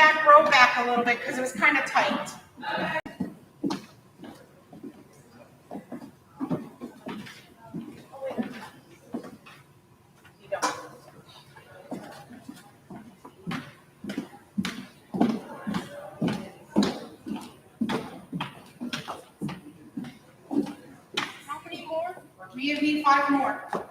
back row back a little bit because it was kind of tight. How many more? Or do you need 5 more?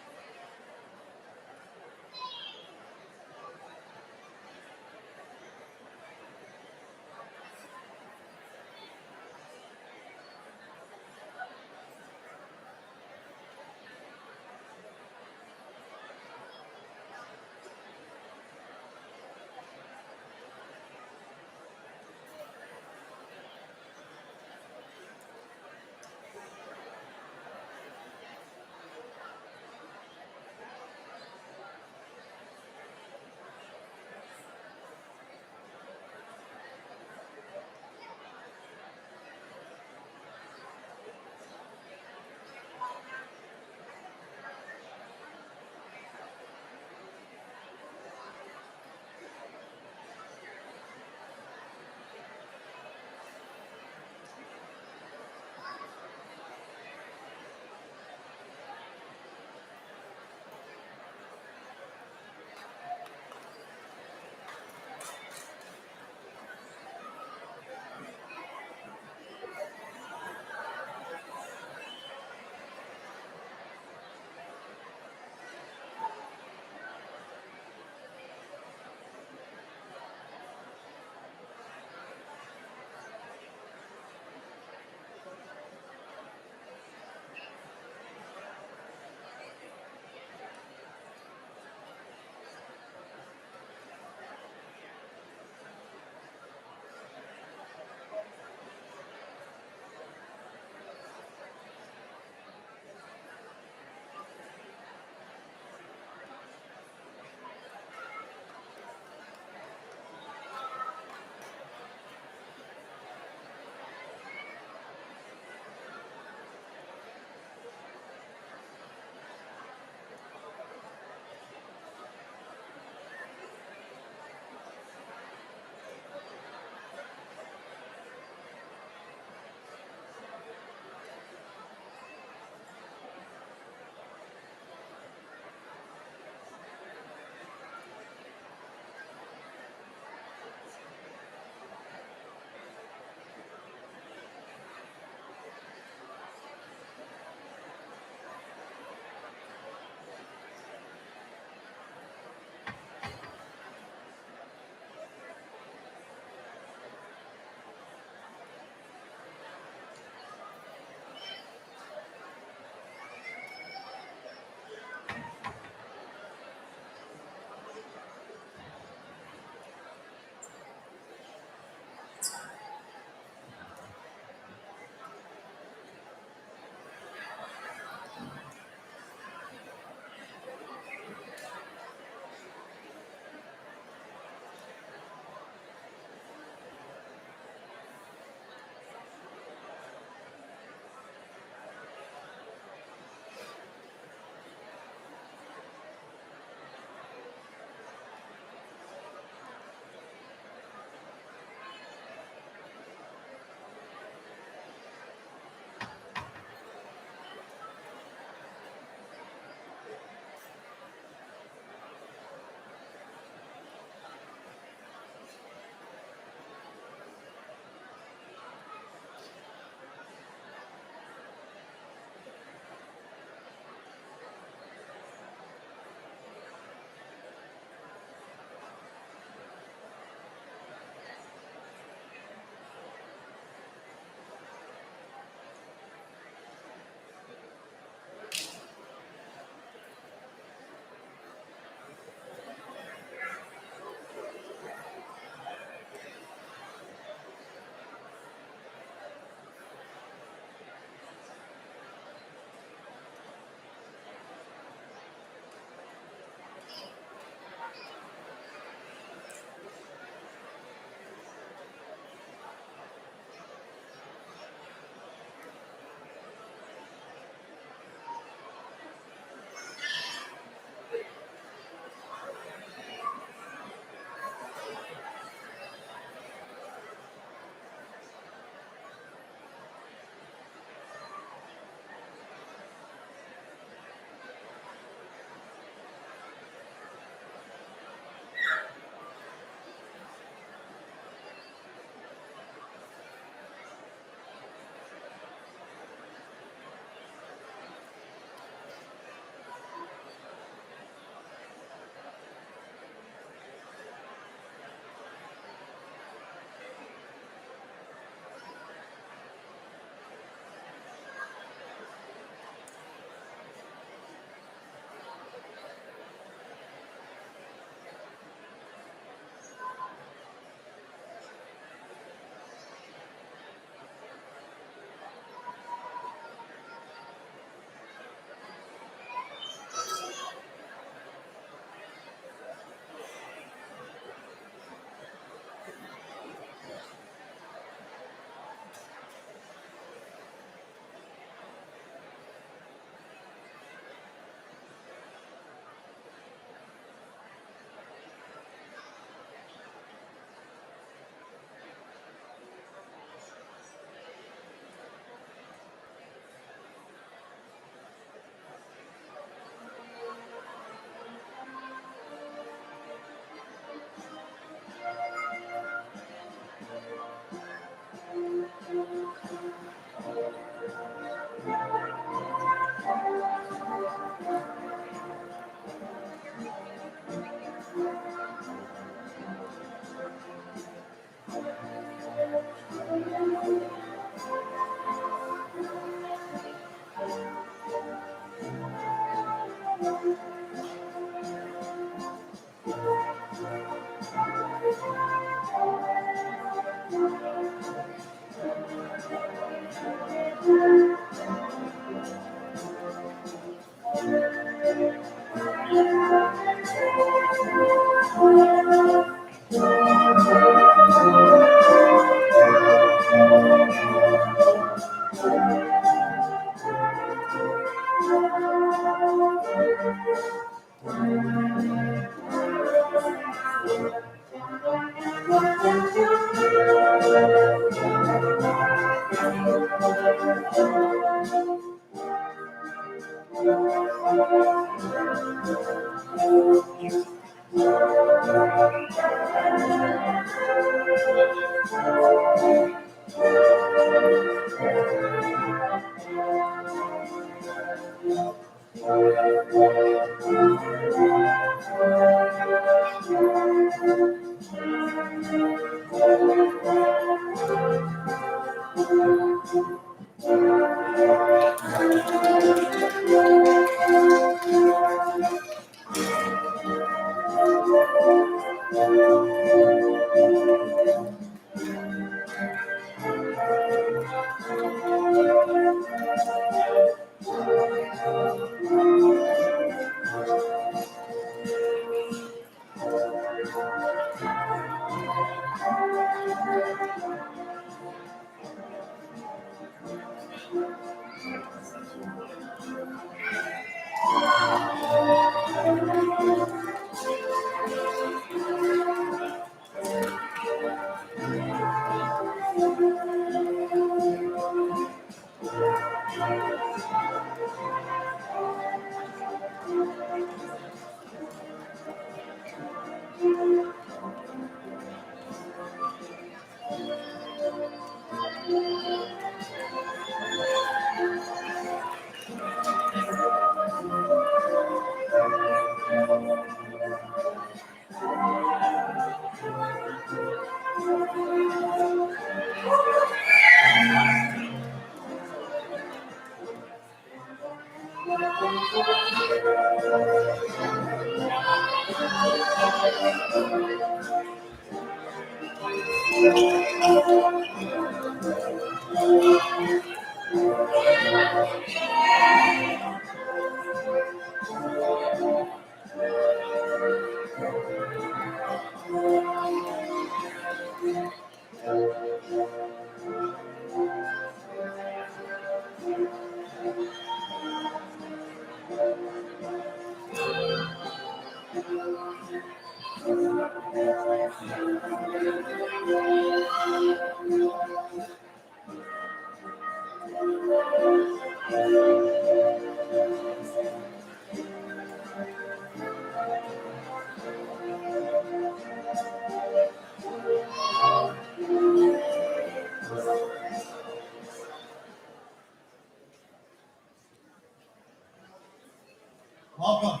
Welcome.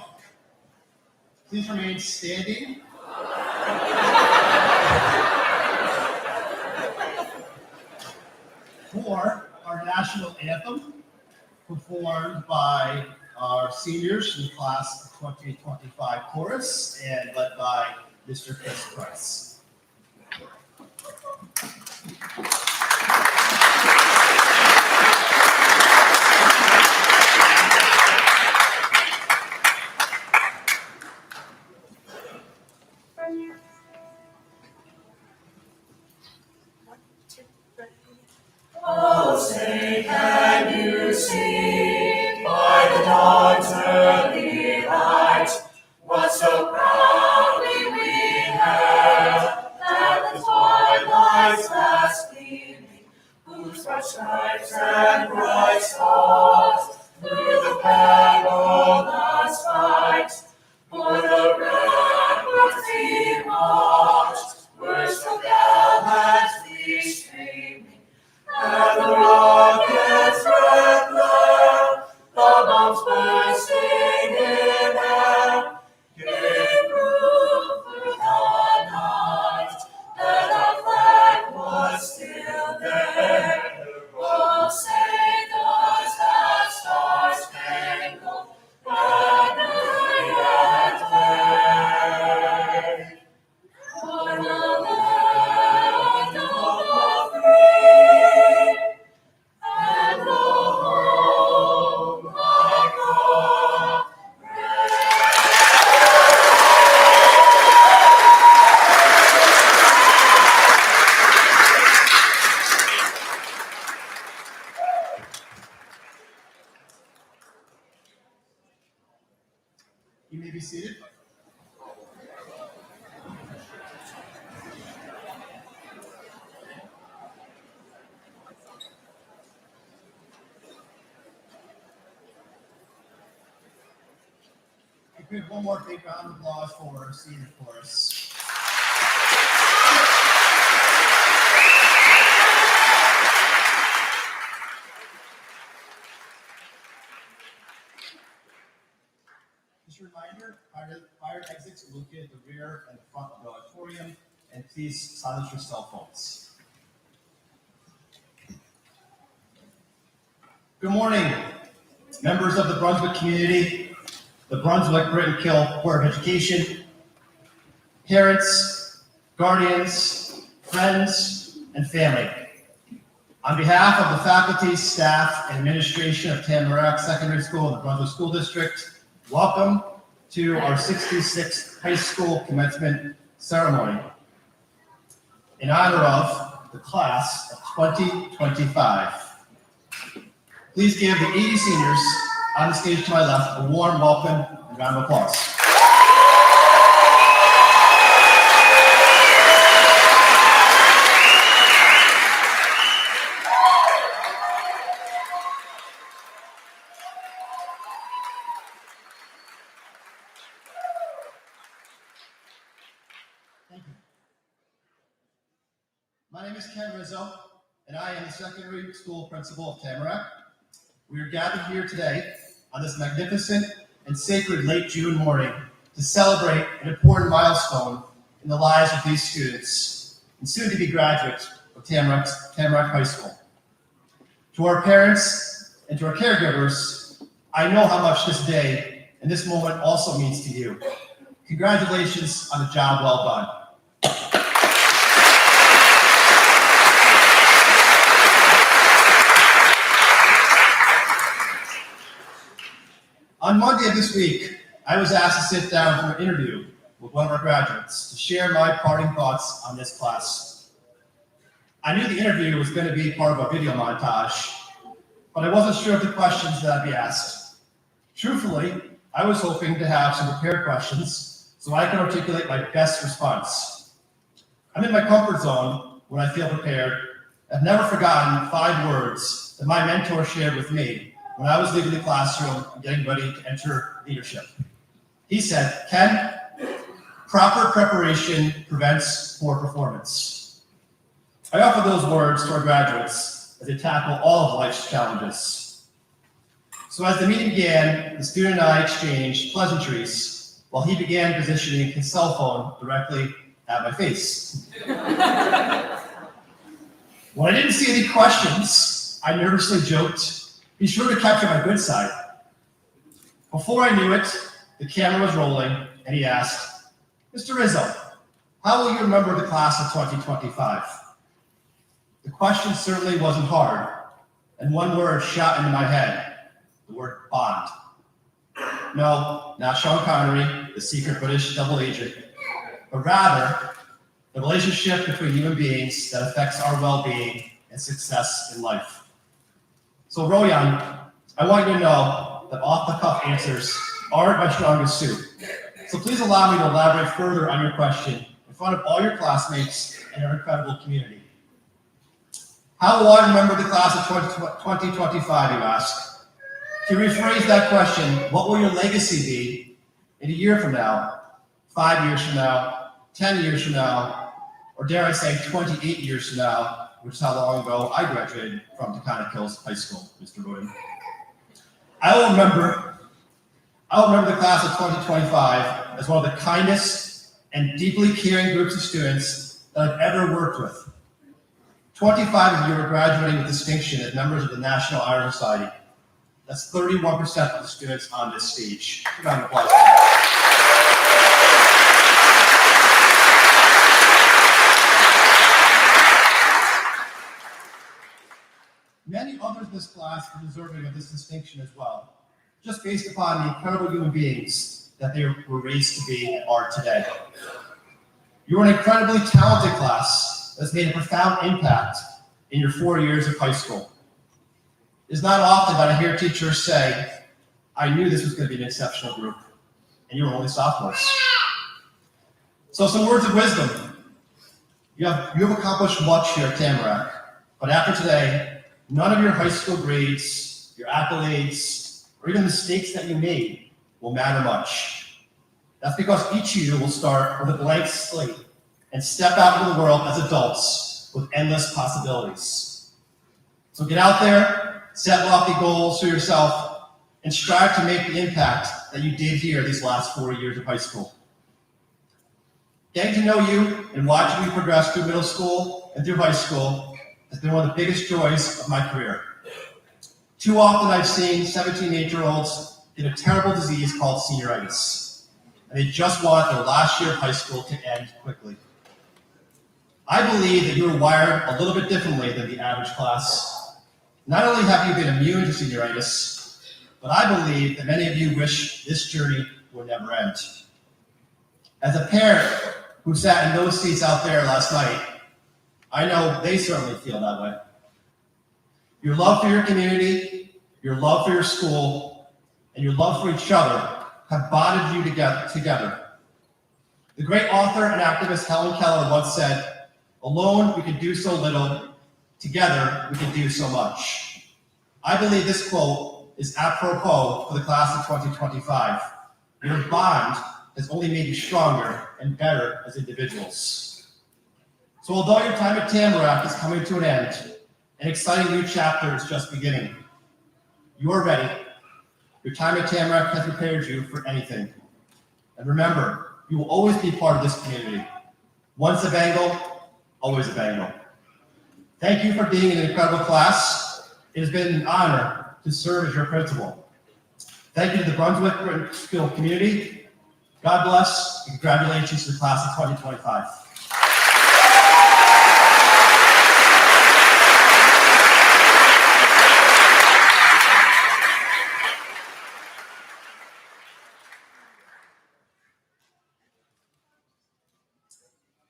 Please remain standing. For our national anthem, performed by our seniors in the class of 2025 chorus and led by Mr. Chris Price. Oh, say, can you see by the dawn's early light what so proudly we hailed that the twilight's last gleaming, whose bright stripes and bright stars through the perilous fight for the ramparts we marched were so gallantly streaming. And the rockets red glare, the bombs bursting in air, gave You may be seated. If we have one more big round of applause for our senior chorus. Just a reminder, fire exits are located at the rear and the front of the auditorium, and please silence your cell phones. Good morning, members of the Brunswick community, the Brunswick Britain Kill Board of Education, parents, guardians, friends, and family. On behalf of the faculty, staff, and administration of Tamarac Secondary School in the Brunswick School District, welcome to our 66th high school commencement ceremony in honor of the class of 2025. Please give the 80 seniors on the stage to my left a warm welcome and round of applause. Thank you. My name is Ken Rizzo, and I am the secondary school principal of Tamarac. We are gathered here today on this magnificent and sacred late June morning to celebrate an important milestone in the lives of these students and soon-to-be graduates of Tamarac High School. To our parents and to our caregivers, I know how much this day and this moment also means to you. Congratulations on a job well done. On Monday of this week, I was asked to sit down for an interview with one of our graduates to share my parting thoughts on this class. I knew the interview was going to be part of a video montage, but I wasn't sure of the questions that I'd be asked. Truthfully, I was hoping to have some prepared questions so I can articulate my best response. I'm in my comfort zone when I feel prepared. I've never forgotten 5 words that my mentor shared with me when I was leaving the classroom and getting ready to enter leadership. He said, "Ken, proper preparation prevents poor performance." I offer those words to our graduates as they tackle all of life's challenges. So as the meeting began, the student and I exchanged pleasantries while he began positioning his cell phone directly at my face. When I didn't see any questions, I nervously joked, "Be sure to capture my good side." Before I knew it, the camera was rolling, and he asked, "Mr. Rizzo, how will you remember the class of 2025? The question certainly wasn't hard, and one word shot into my head, the word bond. No, not Sean Connery, the secret British double agent, but rather the relationship between human beings that affects our well-being and success in life. So Royan, I want you to know that off-the-cuff answers aren't my strongest suit. So please allow me to elaborate further on your question in front of all your classmates and our incredible community. How will I remember the class of 2025, you ask? To rephrase that question, what will your legacy be in a year from now, 5 years from now, 10 years from now, or dare I say 28 years from now, which is how long ago I graduated from Taconic Hills High School, Mr. Roden. I will remember the class of 2025 as one of the kindest and deeply caring groups of students that I've ever worked with. 25 of you are graduating with distinction as members of the National Honor Society. That's 31% of the students on this stage. Round of applause. Many others in this class are deserving of this distinction as well, just based upon the incredible human beings that they were raised to be and are today. You are an incredibly talented class that's made a profound impact in your 4 years of high school. It's not often that I hear teachers say, "I knew this was going to be an exceptional group." and you were only sophomores. So some words of wisdom. You have accomplished much here at Tamarac, but after today, none of your high school grades, your accolades, or even mistakes that you made will matter much. That's because each of you will start with a blank slate and step out into the world as adults with endless possibilities. So get out there, set lofty goals for yourself, and strive to make the impact that you did here these last 4 years of high school. Getting to know you and watching you progress through middle school and through high school has been one of the biggest joys of my career. Too often I've seen 17, 8-year-olds get a terrible disease called senioritis, and they just want their last year of high school to end quickly. I believe that you are wired a little bit differently than the average class. Not only have you been immune to senioritis, but I believe that many of you wish this journey would never end. As a parent who sat in those seats out there last night, I know they certainly feel that way. Your love for your community, your love for your school, and your love for each other have bonded you together. The great author and activist Helen Keller once said, "Alone we can do so little, together we can do so much." I believe this quote is apropos for the class of 2025. Your bond has only made you stronger and better as individuals. So although your time at Tamarac is coming to an end, an exciting new chapter is just beginning. You are ready. Your time at Tamarac has prepared you for anything. And remember, you will always be part of this community. Once a Bengal, always a Bengal. Thank you for being an incredible class. It has been an honor to serve as your principal. Thank you to the Brunswick School community. God bless, and congratulations to the class of 2025.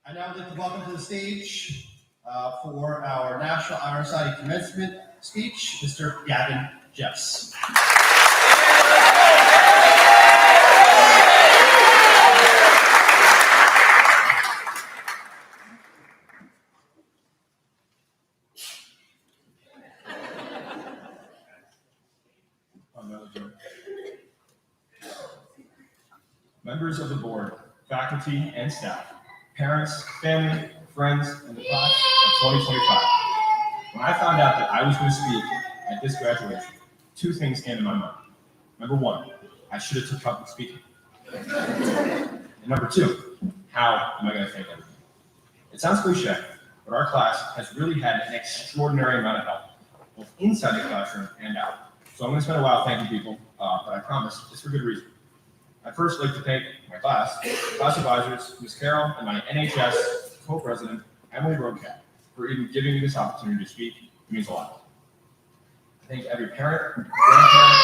I now would like to welcome to the stage for our National Honor Society commencement speech, Mr. Gavin Jeffs. Members of the board, faculty, and staff, parents, family, friends, and the class of 2025. When I found out that I was going to speak at this graduation, two things came to my mind. Number one, I should have took public speaking. And number two, how am I going to thank everyone? It sounds cliche, but our class has really had an extraordinary amount of help, both inside the classroom and out. So I'm going to spend a while thanking people, but I promise it's for good reason. I'd first like to thank my class advisors, Ms. Carroll, and my NHS co-president, Emily Roadcat, for even giving me this opportunity to speak. It means a lot. I thank every parent, grandparent,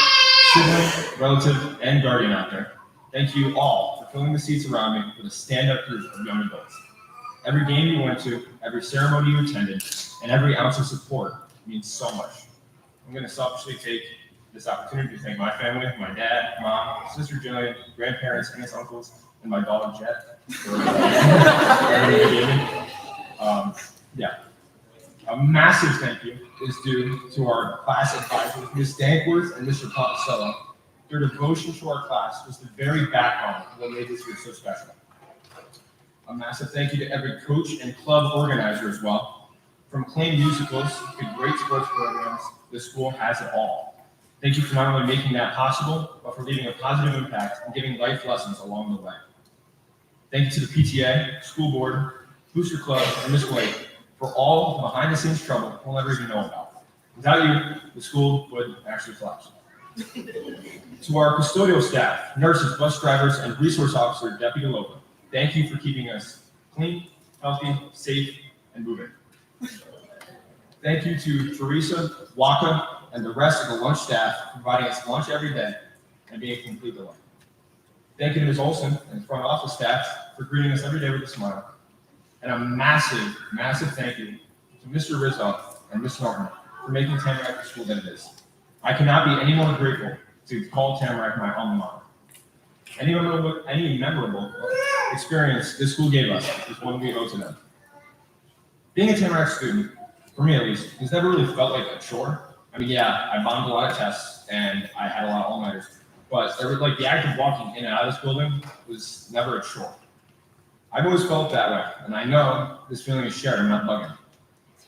sibling, relative, and guardian out there. Thank you all for filling the seats around me with a stand-up group of young adults. Every game you went to, every ceremony you attended, and every ounce of support means so much. I'm going to selfishly take this opportunity to thank my family, my dad, mom, sister Jillian, grandparents, aunts, uncles, and my dog Jet for everything they gave me. A massive thank you is due to our class advisors, Ms. Dankworth and Mr. Ponticello. Their devotion to our class was the very backbone of what made this year so special. A massive thank you to every coach and club organizer as well. From acclaimed musicals to great sports programs, the school has it all. Thank you for not only making that possible, but for leaving a positive impact and giving life lessons along the way. Thank you to the PTA, school board, booster club, and Ms. White for all the behind-the-scenes trouble we'll never even know about. Without you, the school would actually collapse. To our custodial staff, nurses, bus drivers, and resource officer, Deputy Lopa, thank you for keeping us clean, healthy, safe, and moving. Thank you to Teresa, Waka, and the rest of the lunch staff for providing us lunch every day and being a complete delight. Thank you to Ms. Olson and the front office staff for greeting us every day with a smile. And a massive, massive thank you to Mr. Rizzo and Ms. Norton for making Tamarac the school that it is. I cannot be any more grateful to call Tamarac my alma mater. Any memorable experience this school gave us is one we owe to them. Being a Tamarac student, for me at least, has never really felt like a chore. I mean, yeah, I bombed a lot of tests and I had a lot of all-nighters, but there was like the act of walking in and out of this building was never a chore. I've always felt that way, and I know this feeling is shared. I'm not bugging.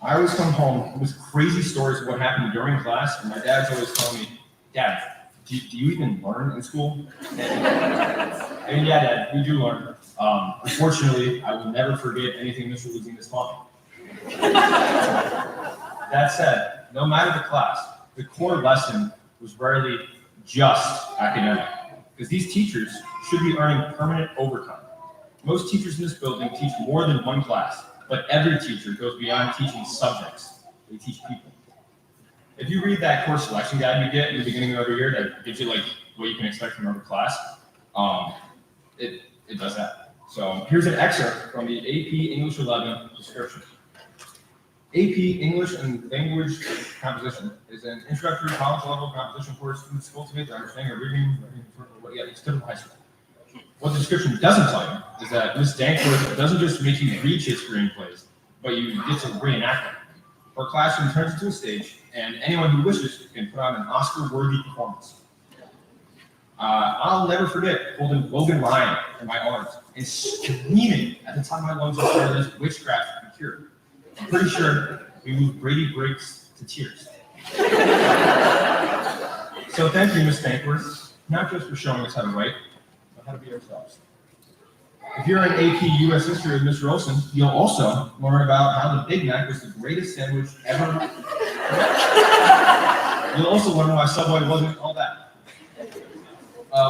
I always come home with crazy stories of what happened during class, and my dad's always telling me, "Dad, do you even learn in school?" I mean, yeah, Dad, we do learn. Unfortunately, I will never forget anything Mr. Luzina's taught me. That said, no matter the class, the core lesson was rarely just academic, because these teachers should be earning permanent overtime. Most teachers in this building teach more than one class, but every teacher goes beyond teaching subjects. They teach people. If you read that course selection guide you get in the beginning of every year that gives you like what you can expect from every class, it does that. So here's an excerpt from the AP English 11 description. AP English and Language Composition is an introductory college level composition course students cultivate their understanding of reading, it's typical high school. What the description doesn't tell you is that Ms. Dankworth doesn't just make you read Shakespeare screenplays, but you get to reenact them. Her classroom turns into a stage, and anyone who wishes can put on an Oscar-worthy performance. I'll never forget holding Logan Ryan in my arms and screaming at the top of my lungs that this witchcraft could be cured. I'm pretty sure we moved Brady Briggs to tears. So thank you, Ms. Dankworth, not just for showing us how to write, but how to be ourselves. If you're in AP US History with Mr. Olson, you'll also learn about how the Big Mac was the greatest sandwich ever. You'll also learn why Subway wasn't all that.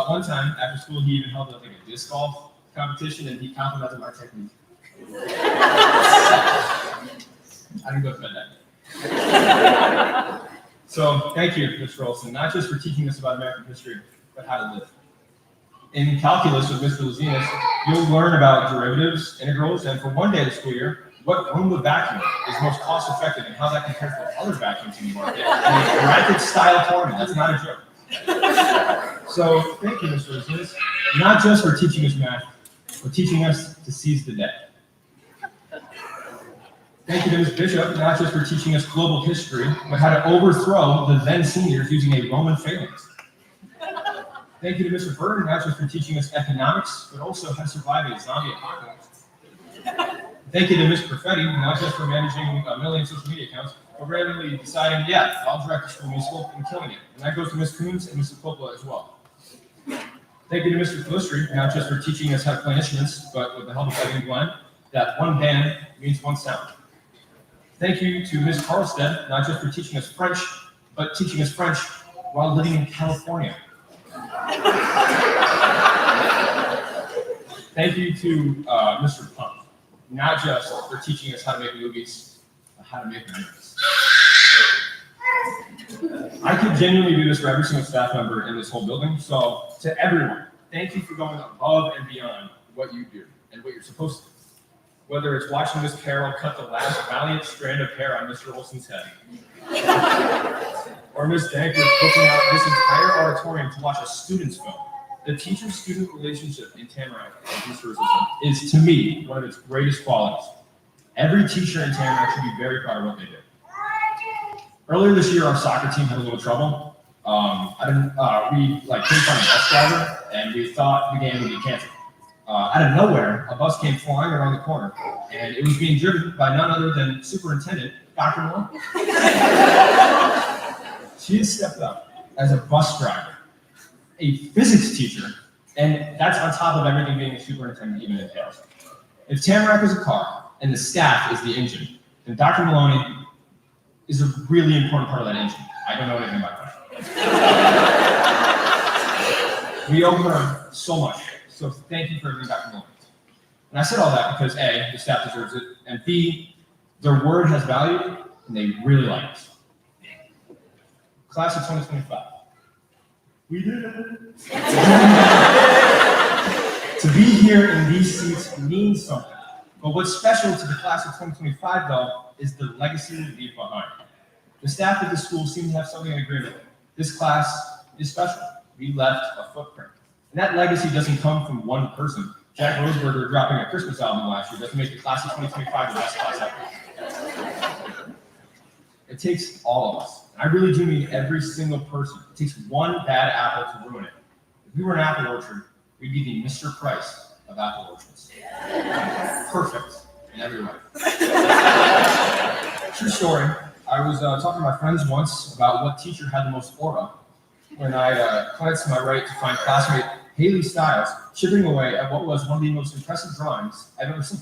One time after school, he even held like a disc golf competition, and he complimented my technique. I didn't go to bed that day. So thank you, Mr. Olson, not just for teaching us about American history, but how to live. In calculus with Mr. Luzinas, you'll learn about derivatives, integrals, and for one day of the school year, what Roomba vacuum is most cost effective and how that compares to other vacuums in the market. And a bracket style tournament, that's not a joke. So thank you, Mr. Luzinas, not just for teaching us math, but teaching us to seize the day. Thank you to Ms. Bishop, not just for teaching us global history, but how to overthrow the then seniors using a Roman phalanx. Thank you to Mr. Burton, not just for teaching us economics, but also how to survive a zombie apocalypse. Thank you to Ms. Perfetti, not just for managing a million social media accounts, but randomly deciding, yeah, I'll direct the school musical and killing it. And that goes to Ms. Coons and Mr. Coppola as well. Thank you to Mr. Calistri, not just for teaching us how to play instruments, but with the help of Evan Glenn, that one band means one sound. Thank you to Ms. Carlstead, not just for teaching us French, but teaching us French while living in California. Thank you to Mr. Pump, not just for teaching us how to make movies, but how to make memories. I could genuinely do this for every single staff member in this whole building, so to everyone, thank you for going above and beyond what you do and what you're supposed to do. Whether it's watching Miss Carol cut the last valiant strand of hair on Mr. Olson's head, or Miss Dankers booking out this entire auditorium to watch a student's film, the teacher-student relationship in Tamarac is, to me, one of its greatest qualities. Every teacher in Tamarac should be very proud of what they did. Earlier this year, our soccer team had a little trouble. We couldn't find a bus driver, and we thought the game would be canceled. Out of nowhere, a bus came flying around the corner, and it was being driven by none other than Superintendent Dr. Moore. She has stepped up as a bus driver, a physics teacher, and that's on top of everything being a superintendent even entails. If Tamarac is a car and the staff is the engine, then Dr. Maloney is a really important part of that engine. I don't know anything about that. We owe her so much. So thank you for everything, Dr. Maloney. And I said all that because A, the staff deserves it, and B, their word has value, and they really like us. Class of 2025. We did it. To be here in these seats means something. But what's special to the class of 2025, though, is the legacy we leave behind. The staff of the school seem to have something in agreement. This class is special. We left a footprint. And that legacy doesn't come from one person. Jack Roseberger dropping a Christmas album last year doesn't make the class of 2025 the best class ever. It takes all of us. I really do mean every single person. It takes one bad apple to ruin it. If we were an apple orchard, we'd be the Mr. Price of apple orchards. Perfect in every way. True story. I was talking to my friends once about what teacher had the most aura when I glanced to my right to find classmate Haley Stiles chipping away at what was one of the most impressive drawings I've ever seen.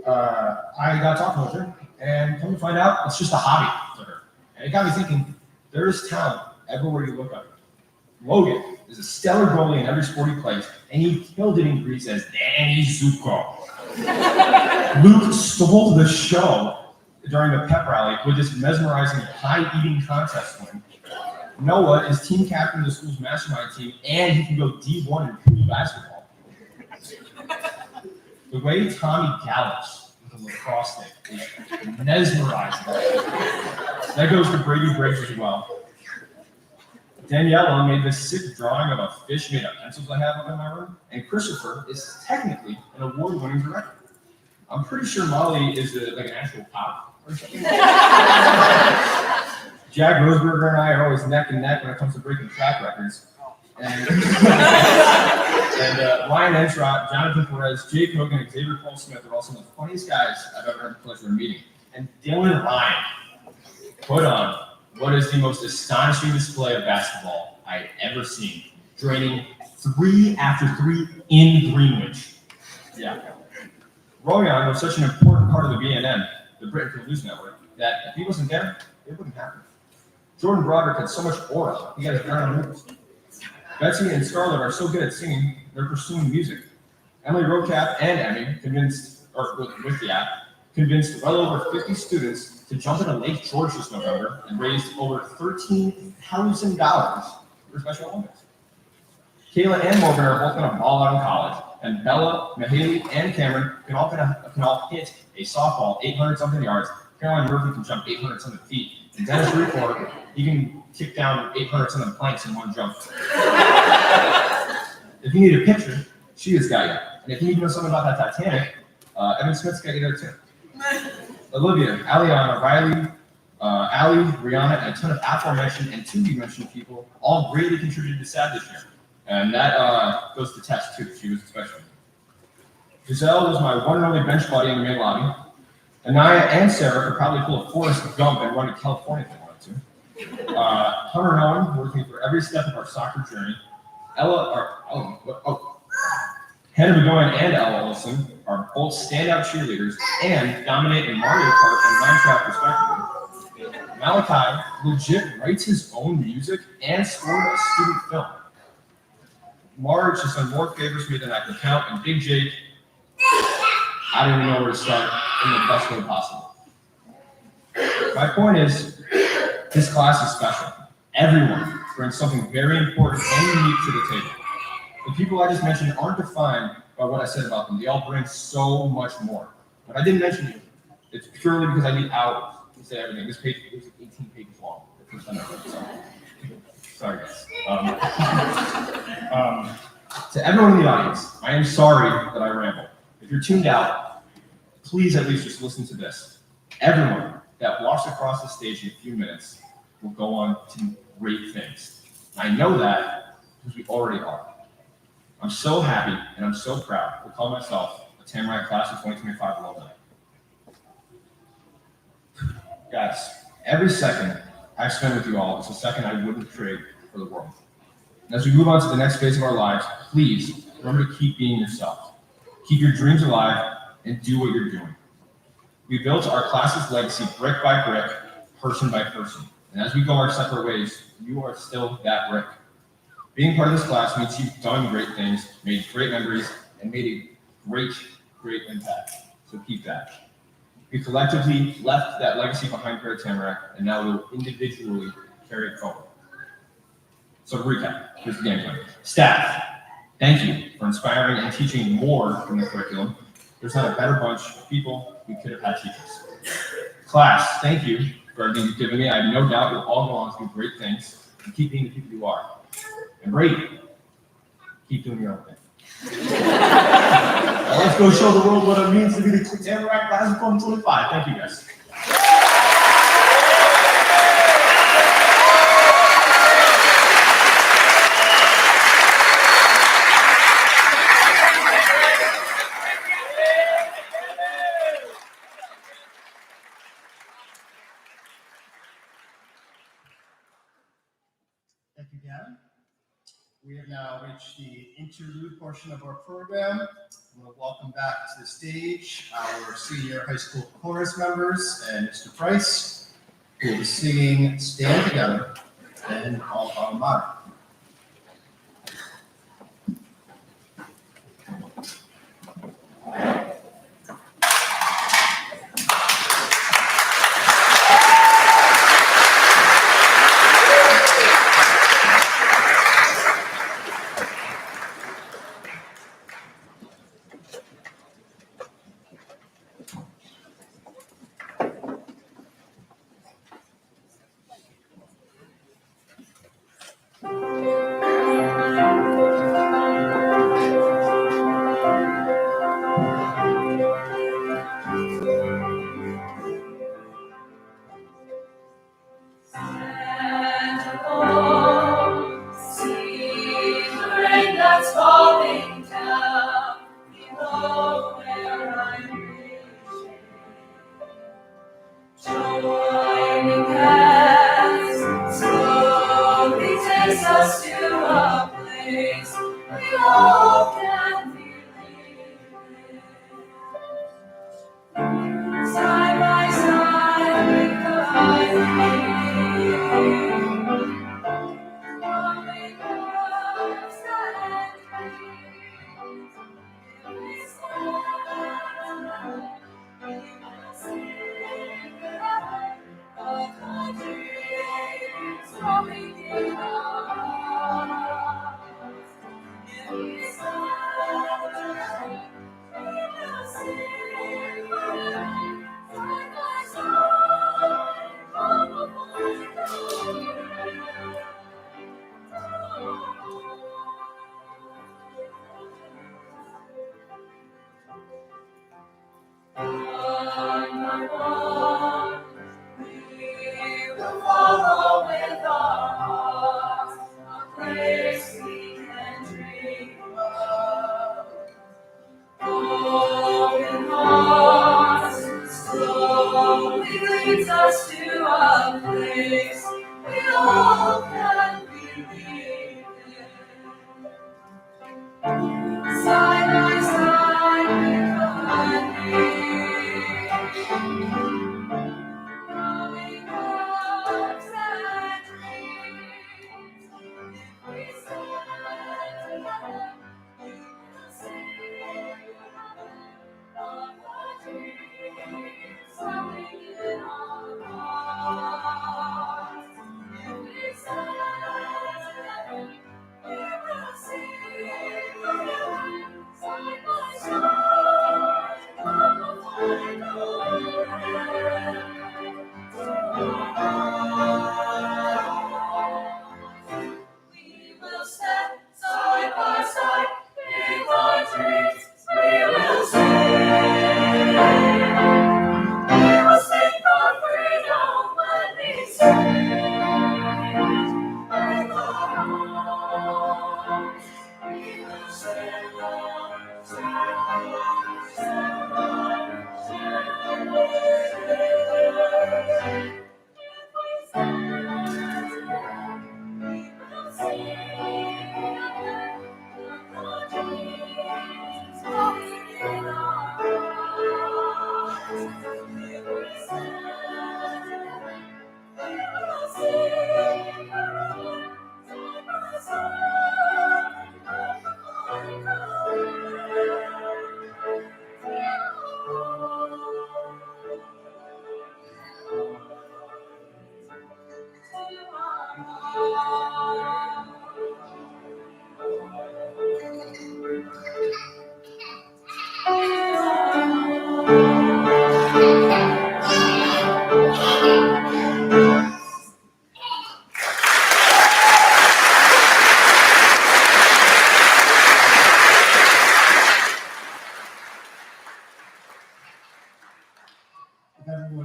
I got talking with her, and come to find out, it's just a hobby to her. And it got me thinking, there is talent everywhere you look up. Logan is a stellar goalie in every sport he plays, and he killed it in Greece as Danny Zuko. Luke stole the show during the pep rally with this mesmerizing pie-eating contest win. Noah is team captain of the school's mastermind team, and he can go D1 in pool basketball. The way Tommy gallops with a lacrosse stick is mesmerizing. That goes to Brady Briggs as well. Daniela made this sick drawing of a fish made of pencils I have up in my room, and Christopher is technically an award-winning director. I'm pretty sure Molly is like an actual cop or something. Jack Roseberger and I are always neck and neck when it comes to breaking track records. And Ryan Entrott, Jonathan Perez, Jake Hogan, and Xavier Paul Smith are all some of the funniest guys I've ever had the pleasure of meeting. And Dylan Ryan put on what is the most astonishing display of basketball I've ever seen, draining 3 after 3 in Greenwich. Yeah. Royan was such an important part of the BNN, the Britain News Network, that if he wasn't there, it wouldn't happen. Jordan Broderick had so much aura, he got his crown moves. Betsy and Scarlett are so good at singing, they're pursuing music. Emily Rocap and Emmy convinced well over 50 students to jump into Lake George this November and raised over $13,000 for Special Olympics. Kayla and Morgan are both going to ball out in college, and Bella, Mahaley, and Cameron can all hit a softball 800-something yards. Caroline Murphy can jump 800-something feet, and Dennis Record, he can kick down 800-something planks in one jump. If you need a picture, she has got you. And if you need to know something about that Titanic, Evan Smith's got you there too. Olivia, Aliana, Riley, Ali, Rihanna, and a ton of aforementioned and to-be-mentioned people all greatly contributed to SAD this year. And that goes to Tess too. She was special. Giselle was my one and only bench buddy in the main lobby. Anaya and Sarah could probably pull a Forrest Gump and run to California if they wanted to. Hunter and Owen were with me for every step of our soccer journey. Hannah Bedoyan and Ella Olson are both standout cheerleaders and dominate in Mario Kart and Minecraft respectively. Malachi legit writes his own music and scored a student film. Marge has done more favors for me than I can count, and Big Jake, I don't even know where to start in the best way possible. My point is, this class is special. Everyone brings something very important and unique to the table. The people I just mentioned aren't defined by what I said about them. They all bring so much more. But I didn't mention you. It's purely because I need hours to say everything. This page is 18 pages long. Sorry, guys. To everyone in the audience, I am sorry that I ramble. If you're tuned out, please at least just listen to this. Everyone that walks across the stage in a few minutes will go on to great things. I know that because we already are. I'm so happy and I'm so proud to call myself a Tamarac Class of 2025 alumni. Guys, every second I've spent with you all is a second I wouldn't trade for the world. And as we move on to the next phase of our lives, please remember to keep being yourself. Keep your dreams alive and do what you're doing. We built our class's legacy brick by brick, person by person. And as we go our separate ways, you are still that brick. Being part of this class means you've done great things, made great memories, and made a great, great impact. So keep that. We collectively left that legacy behind here at Tamarac, and now we'll individually carry it forward. So to recap, here's the game plan. Staff, thank you for inspiring and teaching more than the curriculum. There's not a better bunch of people we could have had teach us. Class, thank you for everything you've given me. I have no doubt you'll all go on to do great things and keep being the people you are. And Brady, keep doing your own thing. Now let's go show the world what it means to be the Tamarac class of 2025. Thank you, guys. Thank you, Gavin. We have now reached the interlude portion of our program. I'm going to welcome back to the stage our senior high school chorus members and Mr. Price, who will be singing Stand Together and All Alma Mater.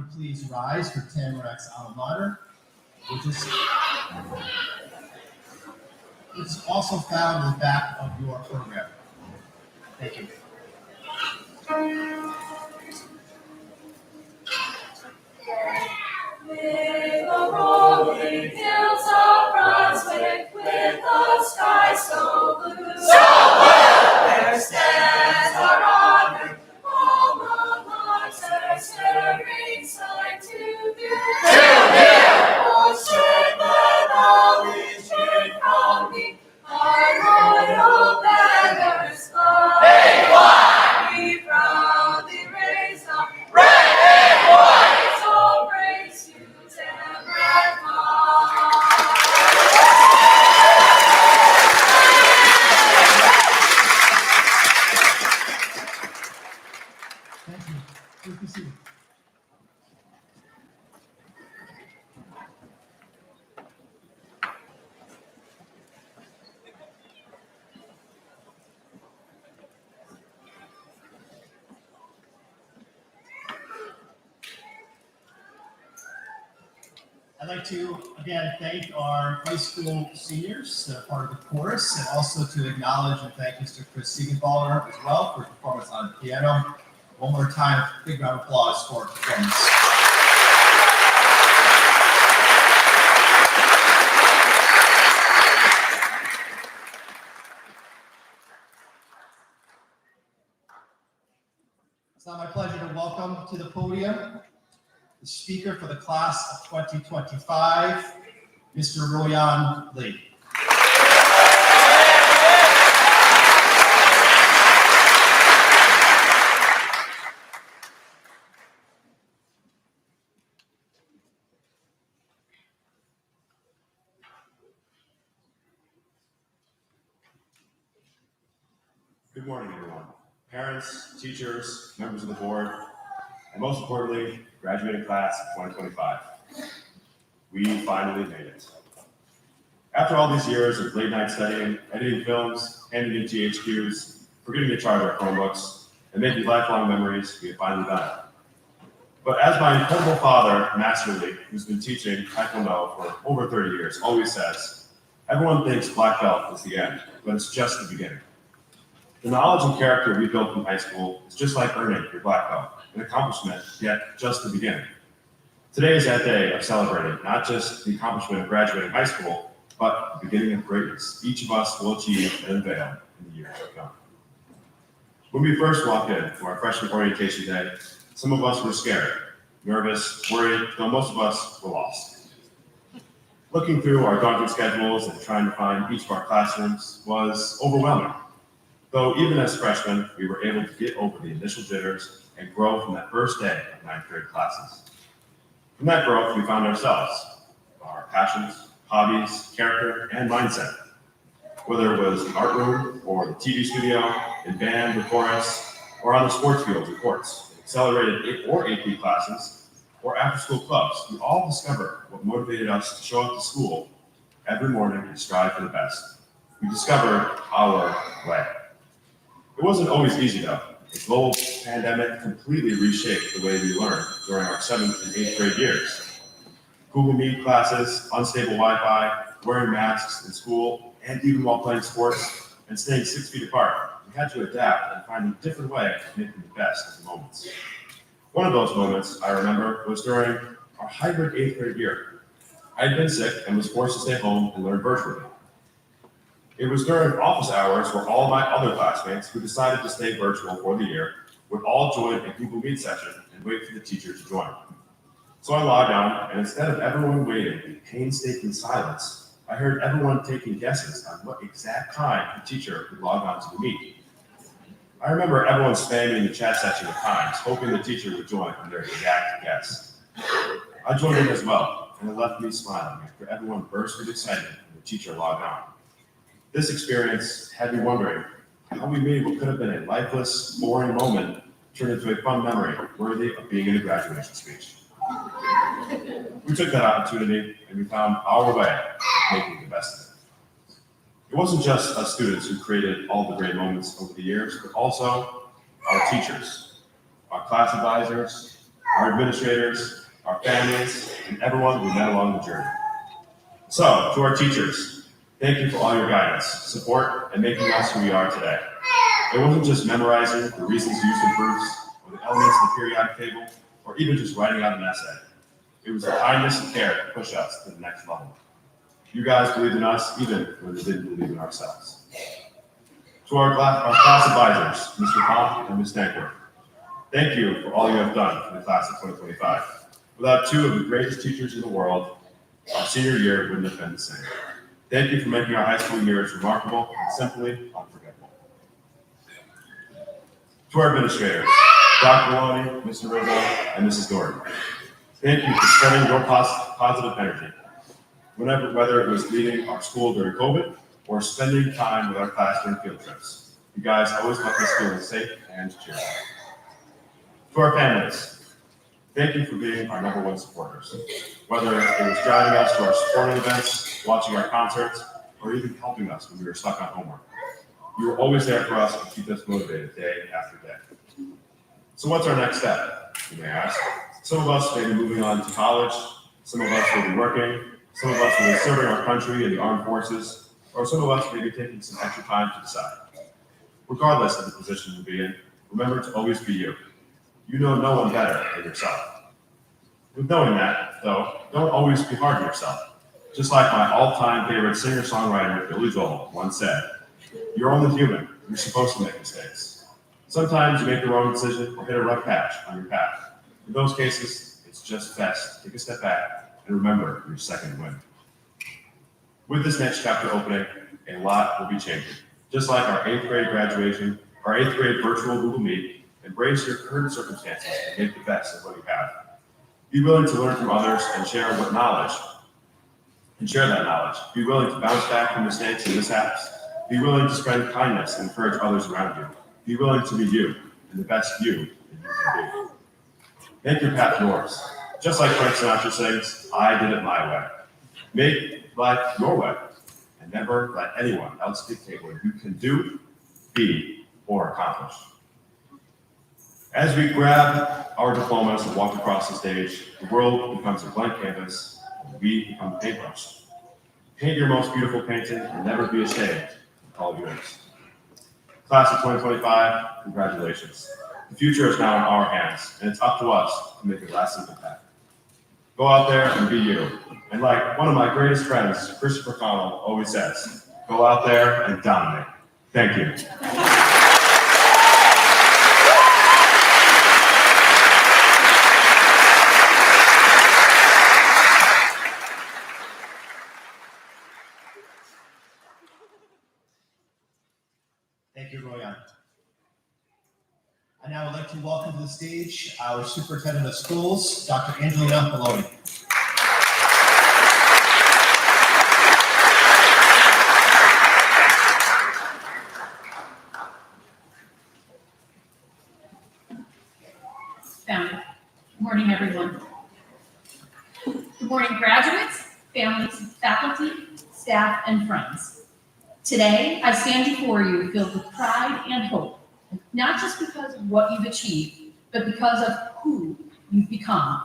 would please rise for Tamarac's alma mater, which is also found in the back of your program. Thank you. With the rolling hills of Brunswick, with the sky so blue, there stands our honored alma mater, stirring sign to view. Oh, shake the valley, shake from me, our royal banners fly. They fly! We proudly raise up red and white, so praise you, Tamarac. Thank you. Please be seated. I'd like to, again, thank our high school seniors that are part of the chorus, and also to acknowledge and thank Mr. Chris Siegenthaler as well for his performance on the piano. One more time, big round of applause for his performance. It's now my pleasure to welcome to the podium the speaker for the class of 2025, Mr. Royan Lee. Good morning, everyone. Parents, teachers, members of the board, and most importantly, graduating class of 2025. We finally made it. After all these years of late night studying, editing films, handing in THQs, forgetting to charge our Chromebooks, and making lifelong memories, we have finally done it. But as my incredible father, Master Lee, who's been teaching Taekwondo for over 30 years, always says, everyone thinks black belt is the end, but it's just the beginning. The knowledge and character we built in high school is just like earning your black belt, an accomplishment, yet just the beginning. Today is that day of celebrating not just the accomplishment of graduating high school, but the beginning of greatness each of us will achieve and unveil in the years to come. When we first walked in to our freshman orientation day, some of us were scared, nervous, worried, though most of us were lost. Looking through our daunting schedules and trying to find each of our classrooms was overwhelming. Though even as freshmen, we were able to get over the initial jitters and grow from that first day of ninth grade classes. From that growth, we found ourselves, our passions, hobbies, character, and mindset. Whether it was the art room or the TV studio, in band or chorus, or on the sports fields and courts, accelerated or AP classes, or after-school clubs, we all discovered what motivated us to show up to school every morning and strive for the best. We discovered our way. It wasn't always easy though. The global pandemic completely reshaped the way we learned during our 7th and 8th grade years. Google Meet classes, unstable Wi-Fi, wearing masks in school, and even while playing sports and staying 6 feet apart, we had to adapt and find a different way of making the best of the moments. One of those moments, I remember, was during our hybrid 8th grade year. I had been sick and was forced to stay home and learn virtually. It was during office hours where all my other classmates who decided to stay virtual for the year would all join a Google Meet session and wait for the teacher to join. So I logged on, and instead of everyone waiting in painstaking silence, I heard everyone taking guesses on what exact time the teacher would log on to the meet. I remember everyone spamming the chat section at times, hoping the teacher would join on their exact guess. I joined in as well, and it left me smiling after everyone burst with excitement when the teacher logged on. This experience had me wondering how we made what could have been a lifeless, boring moment turn into a fun memory worthy of being in a graduation speech. We took that opportunity and we found our way of making the best of it. It wasn't just us students who created all the great moments over the years, but also our teachers, our class advisors, our administrators, our families, and everyone we met along the journey. So, to our teachers, thank you for all your guidance, support, and making us who we are today. It wasn't just memorizing the reasons used in proofs, or the elements of the periodic table, or even just writing out an essay. It was the kindness and care to push us to the next level. You guys believed in us even when we didn't believe in ourselves. To our class advisors, Mr. Pomp and Ms. Dankworth, thank you for all you have done for the class of 2025. Without two of the greatest teachers in the world, our senior year wouldn't have been the same. Thank you for making our high school years remarkable and simply unforgettable. To our administrators, Dr. Maloney, Mr. Rizzo, and Mrs. Gordon, thank you for spreading your positive energy. Whether it was leading our school during COVID or spending time with our class during field trips, you guys always left us feeling safe and cheerful. To our families, thank you for being our #1 supporters. Whether it was driving us to our sporting events, watching our concerts, or even helping us when we were stuck on homework. You were always there for us to keep us motivated day after day. So what's our next step, you may ask? Some of us may be moving on to college, some of us may be working, some of us may be serving our country in the armed forces, or some of us may be taking some extra time to decide. Regardless of the position you'll be in, remember to always be you. You know no one better than yourself. With knowing that, though, don't always be hard on yourself. Just like my all-time favorite singer-songwriter, Billy Joel, once said, you're only human, you're supposed to make mistakes. Sometimes you make the wrong decision or hit a rough patch on your path. In those cases, it's just best to take a step back and remember your second win. With this next chapter opening, a lot will be changing. Just like our 8th grade graduation, our 8th grade virtual Google Meet, embrace your current circumstances and make the best of what you have. Be willing to learn from others and share that knowledge. Be willing to bounce back from mistakes and mishaps. Be willing to spread kindness and encourage others around you. Be willing to be you, and the best you that you can be. Make your path yours. Just like Frank Sinatra sings, I did it my way. Make life your way, and never let anyone else dictate what you can do, be, or accomplish. As we grab our diplomas and walk across the stage, the world becomes a blank canvas, and we become a paintbrush. Paint your most beautiful painting and never be ashamed to call it yours. Class of 2025, congratulations. The future is now in our hands, and it's up to us to make a lasting impact. Go out there and be you. And like one of my greatest friends, Christopher Connell, always says, go out there and dominate. Thank you. Thank you, Royan. I now would like to welcome to the stage our Superintendent of Schools, Dr. Angelina Maloney. Good morning, everyone. Good morning, graduates, families, faculty, staff, and friends. Today, I stand before you filled with pride and hope, not just because of what you've achieved, but because of who you've become.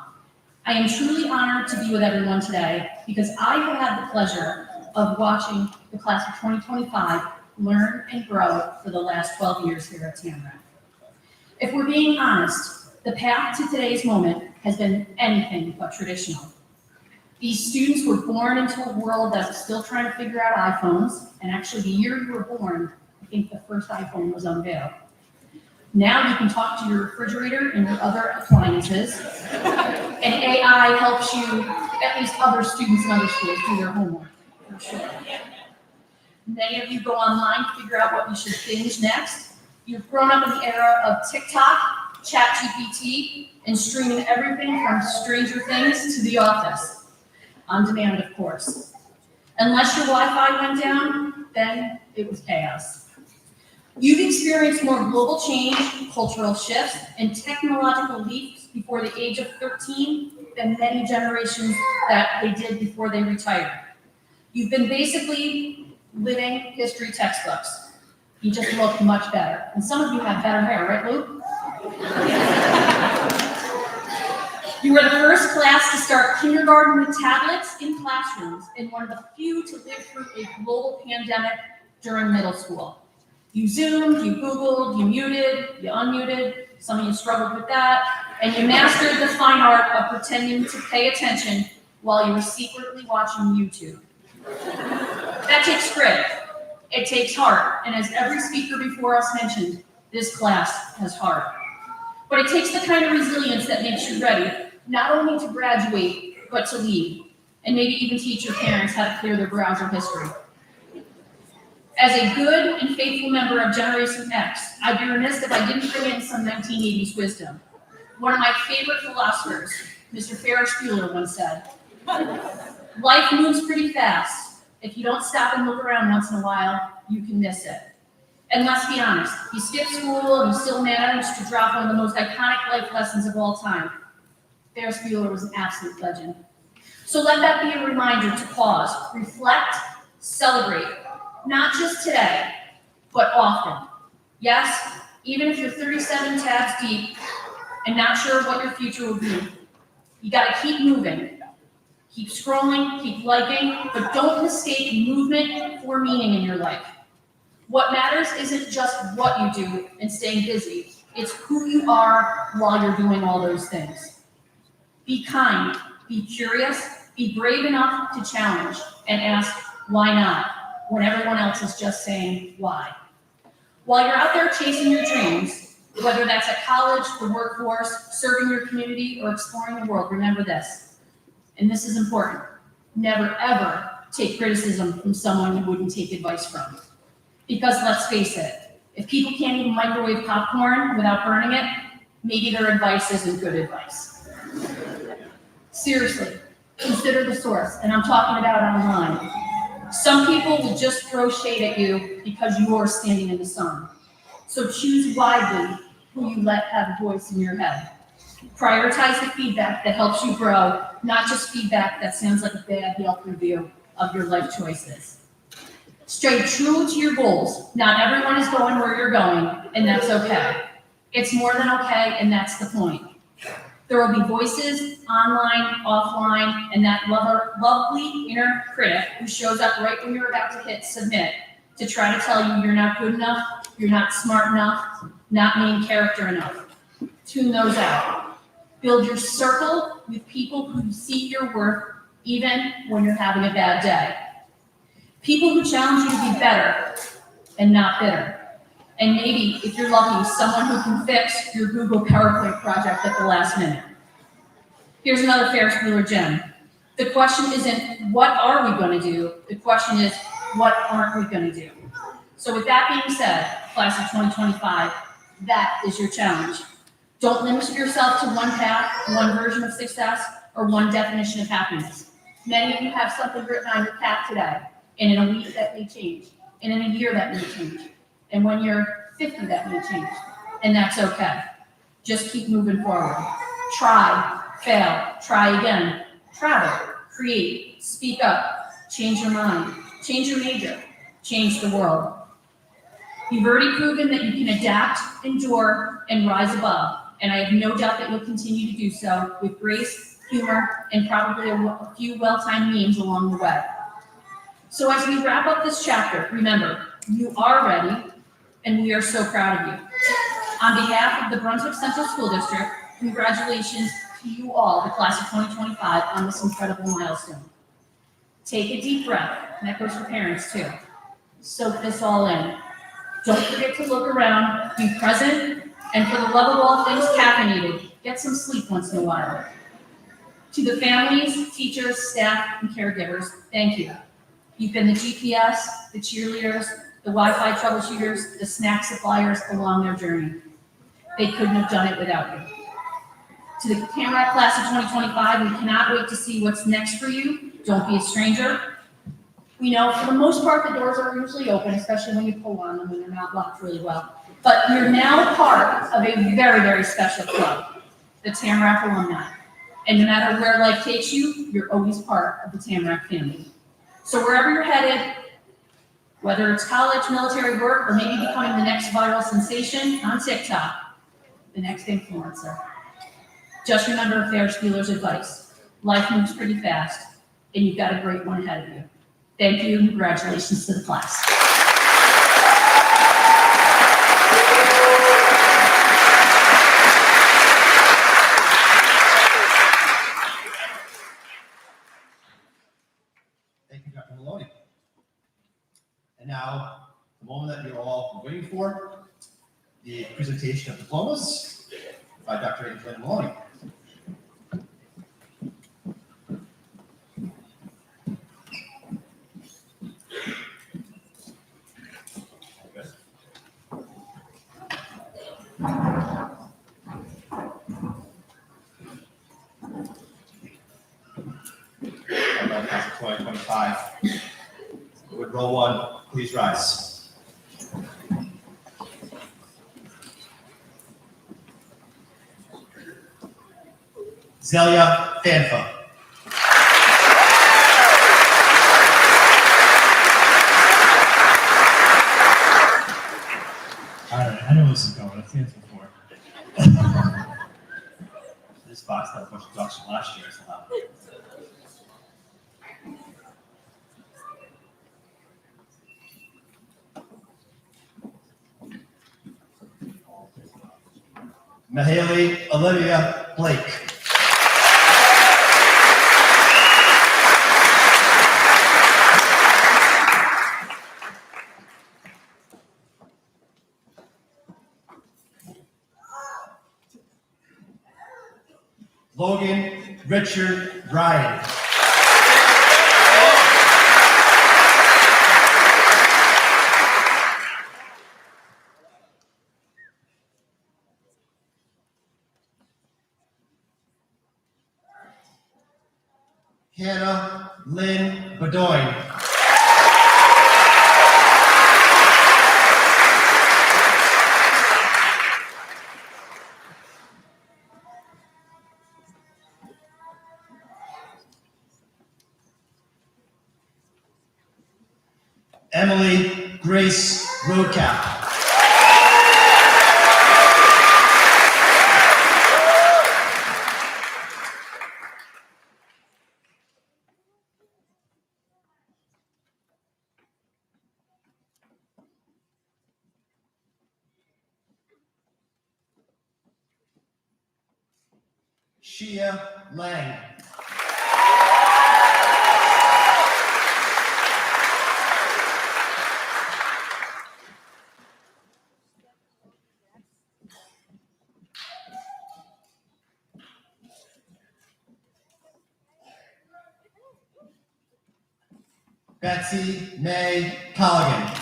I am truly honored to be with everyone today because I have had the pleasure of watching the class of 2025 learn and grow for the last 12 years here at Tamarac. If we're being honest, the path to today's moment has been anything but traditional. These students were born into a world that was still trying to figure out iPhones, and actually the year you were born, I think the first iPhone was unveiled. Now you can talk to your refrigerator and your other appliances, and AI helps you, at least other students in other schools, do their homework, for sure. Many of you go online to figure out what you should binge next. You've grown up in the era of TikTok, ChatGPT, and streaming everything from Stranger Things to The Office. On demand, of course. Unless your Wi-Fi went down, then it was chaos. You've experienced more global change, cultural shifts, and technological leaps before the age of 13 than many generations that they did before they retired. You've been basically living history textbooks. You just look much better. And some of you have better hair, right, Luke? You were the first class to start kindergarten with tablets in classrooms and one of the few to live through a global pandemic during middle school. You Zoomed, you Googled, you muted, you unmuted, some of you struggled with that, and you mastered the fine art of pretending to pay attention while you were secretly watching YouTube. That takes grit, it takes heart, and as every speaker before us mentioned, this class has heart. But it takes the kind of resilience that makes you ready, not only to graduate, but to lead, and maybe even teach your parents how to clear their browser history. As a good and faithful member of Generation X, I'd be remiss if I didn't bring in some 1980s wisdom. One of my favorite philosophers, Mr. Ferris Bueller, once said, "Life moves pretty fast. If you don't stop and look around once in a while, you can miss it." And let's be honest, you skipped school and you still managed to drop one of the most iconic life lessons of all time. Ferris Bueller was an absolute legend. So let that be a reminder to pause, reflect, celebrate, not just today, but often. Yes, even if you're 37 tabs deep and not sure what your future will be, you gotta keep moving. Keep scrolling, keep liking, but don't mistake movement for meaning in your life. What matters isn't just what you do and staying busy, it's who you are while you're doing all those things. Be kind, be curious, be brave enough to challenge and ask, why not, when everyone else is just saying, why? While you're out there chasing your dreams, whether that's at college, the workforce, serving your community, or exploring the world, remember this, and this is important, never ever take criticism from someone you wouldn't take advice from. Because let's face it, if people can't even microwave popcorn without burning it, maybe their advice isn't good advice. Seriously, consider the source, and I'm talking about online. Some people will just throw shade at you because you are standing in the sun. So choose wisely who you let have a voice in your head. Prioritize the feedback that helps you grow, not just feedback that sounds like a bad Yelp review of your life choices. Stay true to your goals. Not everyone is going where you're going, and that's okay. It's more than okay, and that's the point. There will be voices, online, offline, and that lovely inner critic who shows up right when you're about to hit submit to try to tell you you're not good enough, you're not smart enough, not main character enough. Tune those out. Build your circle with people who see your worth even when you're having a bad day. People who challenge you to be better and not bitter. And maybe, if you're lucky, someone who can fix your Google PowerPoint project at the last minute. Here's another Ferris Bueller gem. The question isn't, what are we going to do? The question is, what aren't we going to do? So with that being said, class of 2025, that is your challenge. Don't limit yourself to one path, one version of success, or one definition of happiness. Many of you have something written on your path today, and in a week that may change, and in a year that may change, and when you're 50 that may change, and that's okay. Just keep moving forward. Try, fail, try again, travel, create, speak up, change your mind, change your major, change the world. You've already proven that you can adapt, endure, and rise above, and I have no doubt that you'll continue to do so with grace, humor, and probably a few well-timed memes along the way. So as we wrap up this chapter, remember, you are ready, and we are so proud of you. On behalf of the Brunswick Central School District, congratulations to you all, the class of 2025, on this incredible milestone. Take a deep breath, and that goes for parents too. Soak this all in. Don't forget to look around, be present, and for the love of all things caffeinated, get some sleep once in a while. To the families, teachers, staff, and caregivers, thank you. You've been the GPS, the cheerleaders, the Wi-Fi troubleshooters, the snack suppliers along their journey. They couldn't have done it without you. To the Tamarac class of 2025, we cannot wait to see what's next for you. Don't be a stranger. We know for the most part the doors are usually open, especially when you pull on them when they're not locked really well. But you're now part of a very, very special club, the Tamarac alumni. And no matter where life takes you, you're always part of the Tamarac family. So wherever you're headed, whether it's college, military work, or maybe becoming the next viral sensation on TikTok, the next influencer, Just remember Ferris Bueller's advice. Life moves pretty fast, and you've got a great one ahead of you. Thank you, and congratulations to the class. Thank you, Dr. Maloney. And now, the moment that you're all waiting for, the presentation of diplomas by Dr. Angelina Maloney. Class of 2025. Would roll one, please rise. Zelia Fanfa. All right, I know this is going. I've seen this before. This box had a bunch of ducks from last year, so loud. Mahaley Olivia Blake. Logan Richard Ryan. Hannah Lynn Bedoin. Emily Grace Roadcap. Shia Lang. Betsy May Colligan.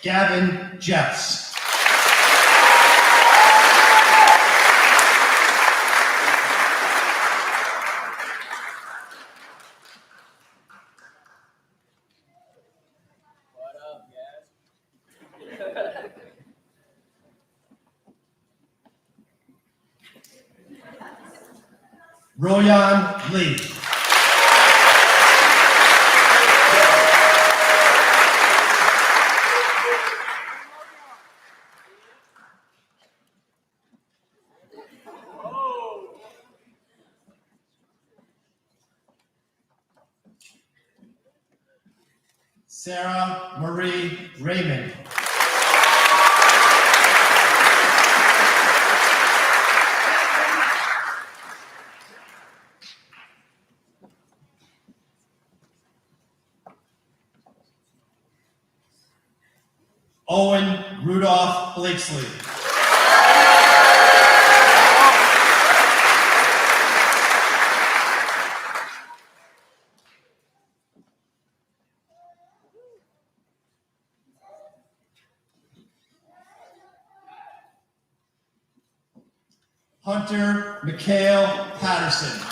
Gavin Jeffs. Royan Lee. Sarah Marie Raymond. Owen Rudolph Blakesley. Hunter Mikhail Patterson.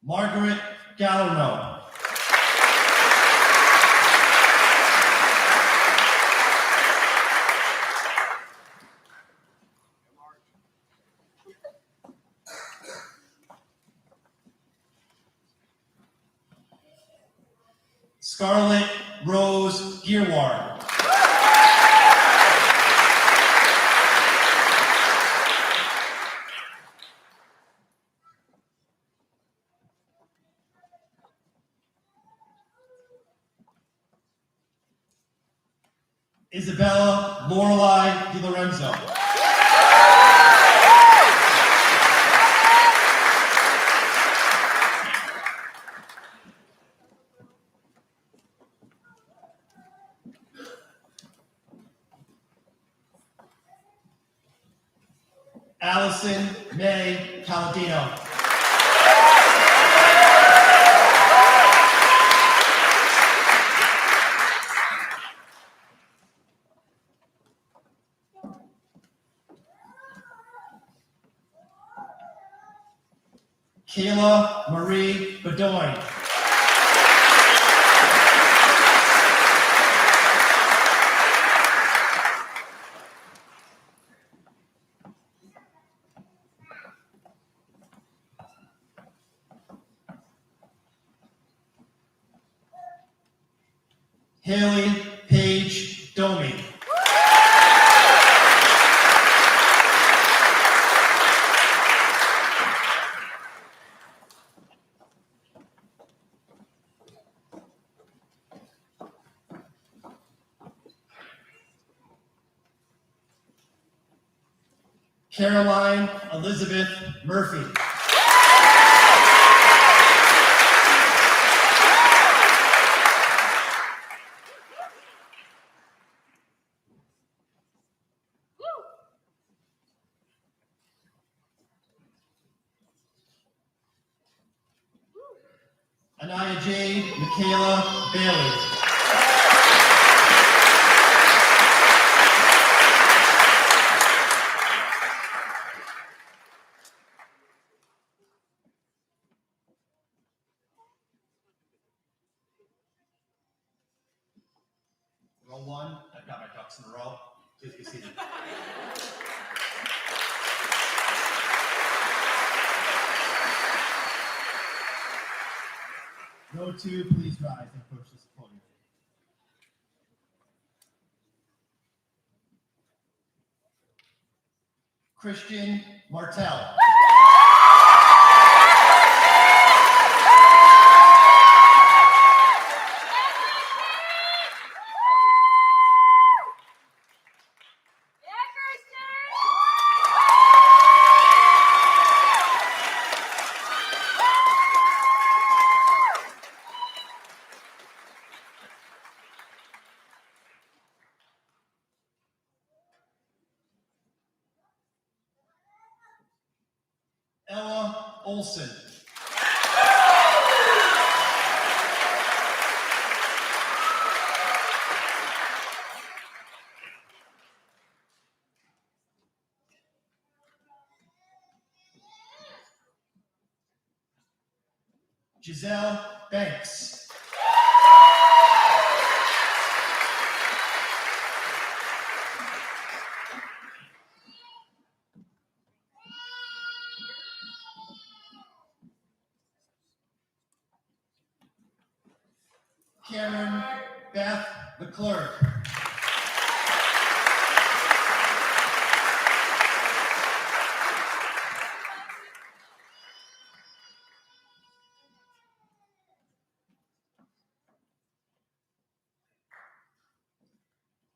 Margaret Gallerno. Scarlett Rose Gearward. Isabella Lorelei Di Lorenzo. Allison May Palladino. Kayla Marie Bedoin. Haley Paige Domi. Caroline Elizabeth Murphy. Anaya Jade Michaela Bailey. Row one, I've got my ducks in a row. Please be seated. Row two, please rise and approach this podium. Christian Martell. Ella Olson. Giselle Banks. Cameron Beth McClurk.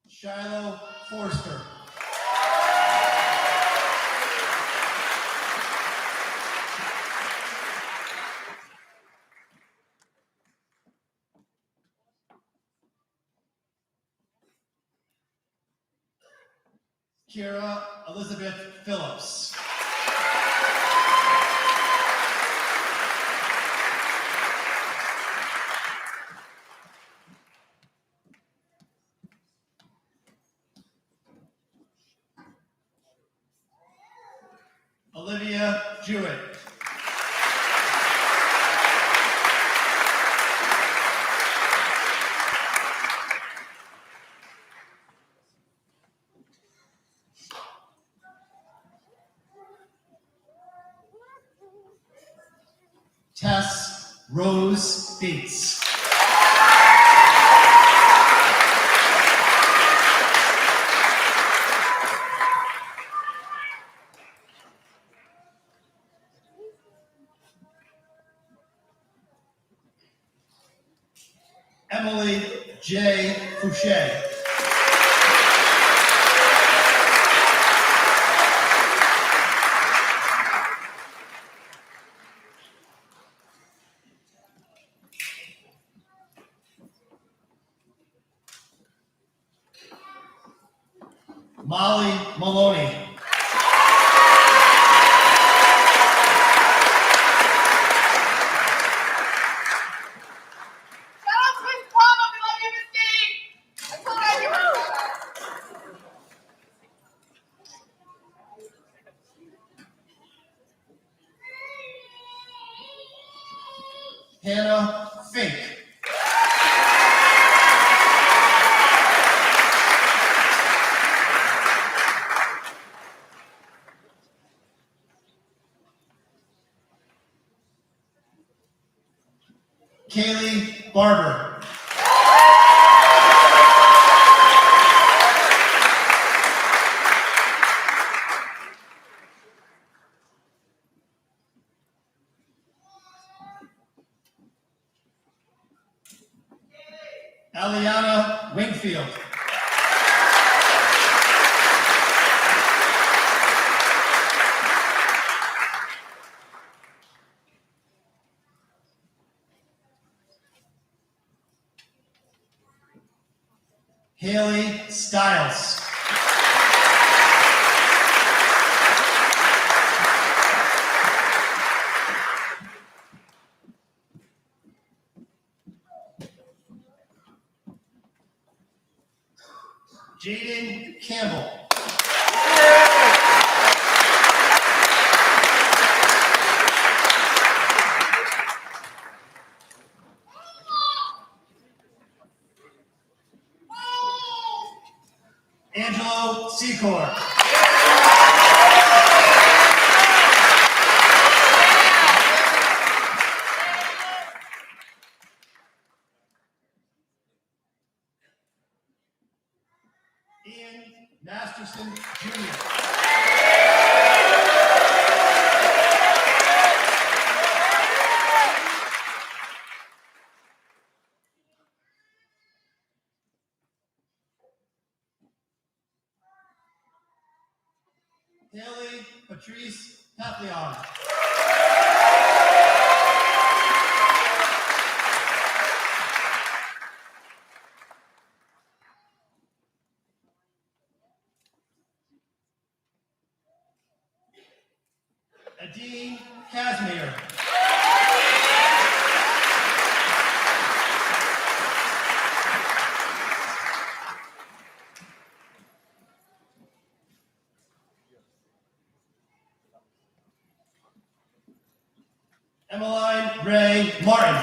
Shiloh Forster. Kira Elizabeth Phillips. Olivia Jewett. Tess Rose Bates. Emily J. Fouché. Molly Maloney. Hannah Fink. Kaylee Barber. Eliana Wingfield. Haley Stiles. Jaden Campbell. Angelo Secor. Ian Masterson Jr. Haley Patrice Papillon. Adine Casimir. Emmeline Ray Martin.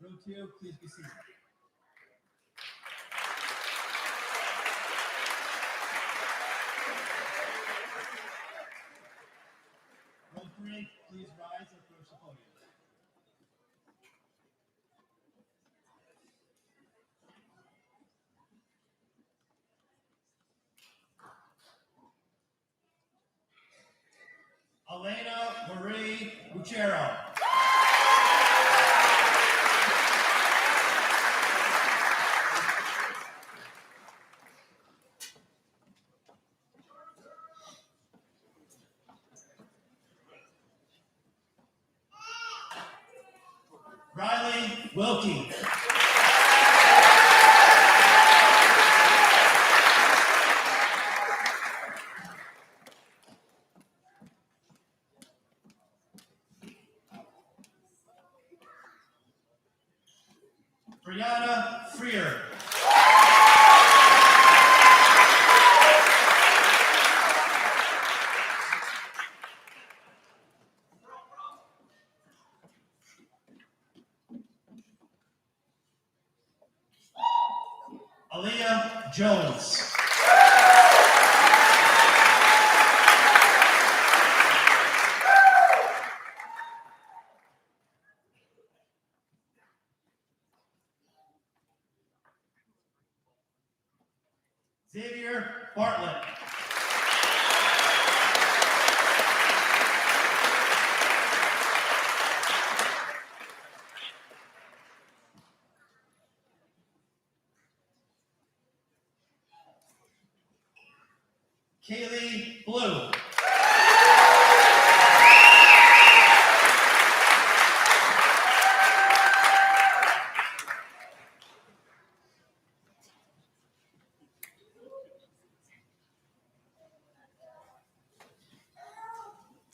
Row 2, please be seated. Row 3, please rise and approach the podium. Elena Marie Buchero. Riley Wilkie. Brianna Freer. Jones. Xavier Bartlett. Kaylee Blue.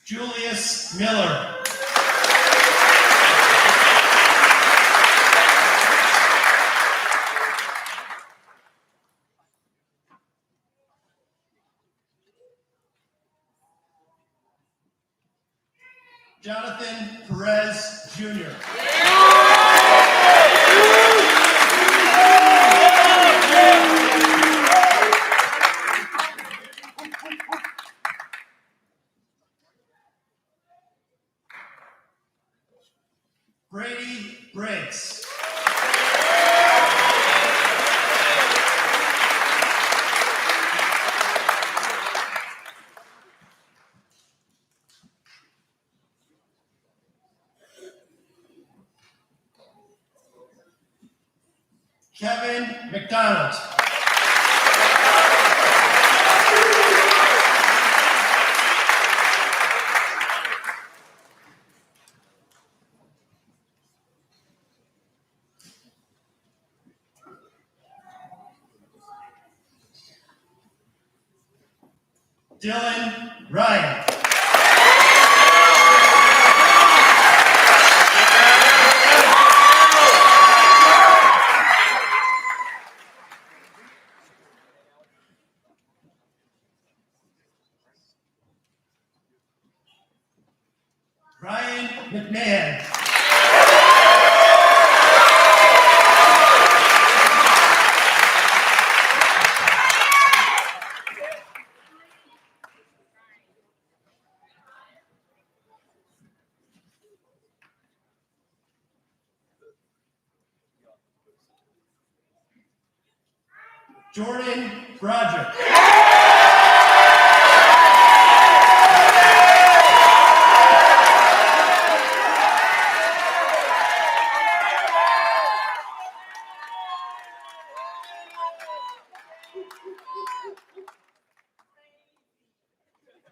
Julius Miller. Jonathan Perez Jr. Brady Briggs. Kevin McDonald. Dylan Ryan. Ryan McMahon. Jordan Broderick.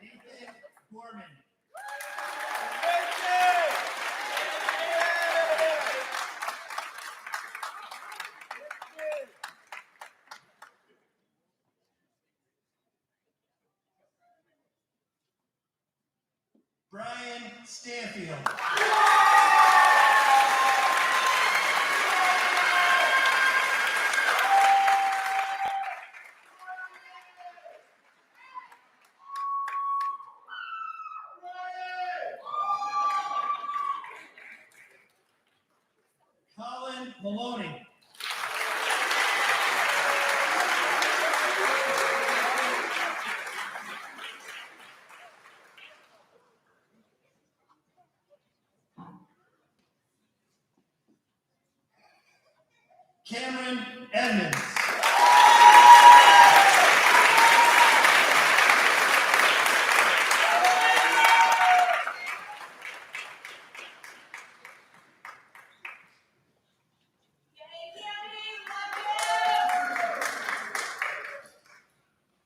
Nathan Gorman. Brian Stanfield. Colin Maloney. Cameron Edmonds.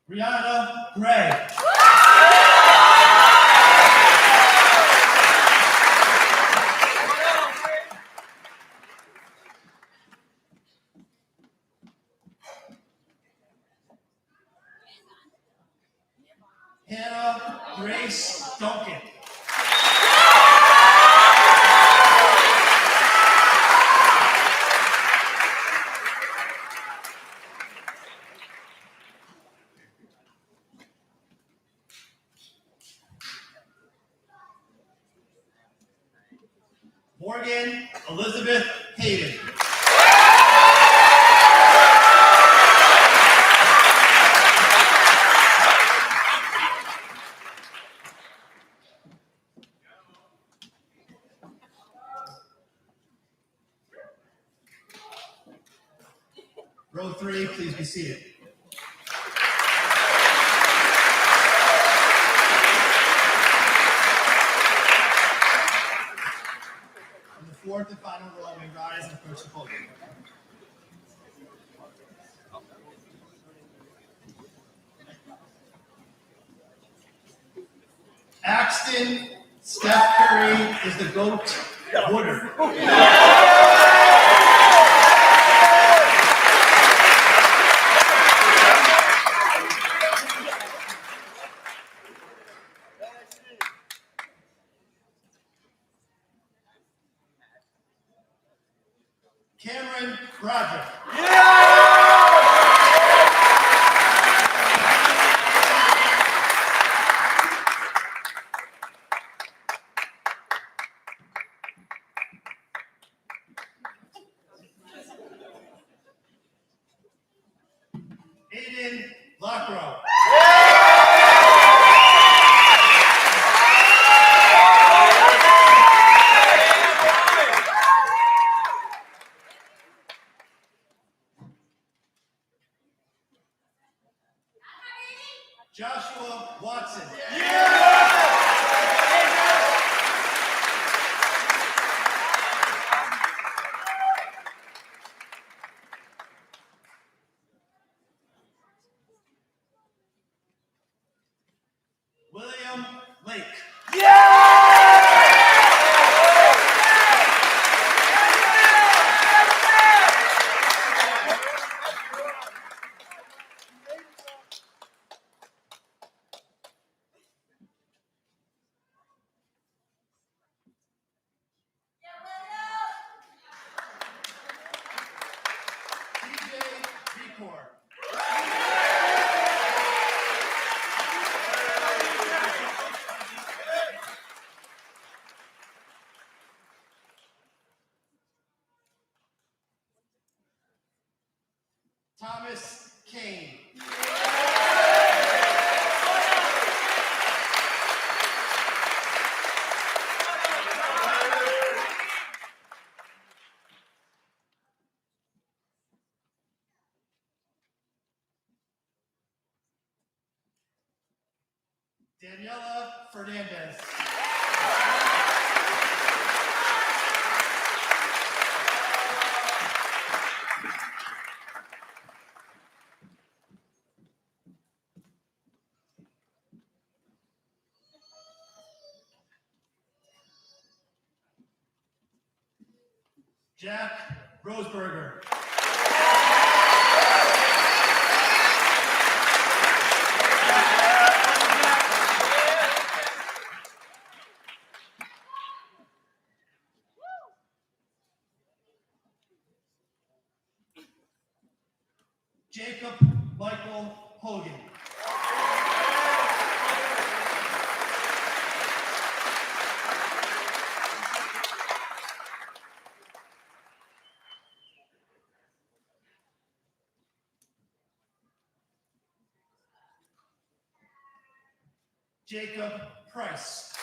Brianna Gray. Hannah Grace Duncan. Morgan Elizabeth Hayden. please be seated. On the fourth and final roll, we rise and approach the podium. Axton Steph Curry is the GOAT. Woodard. Cameron Broderick. Aiden Lockrow. Joshua Watson. William Lake. DJ Decor. Thomas Kane. Daniela Fernandez. Jack Roseberger. Jacob Michael Hogan. Jacob Price.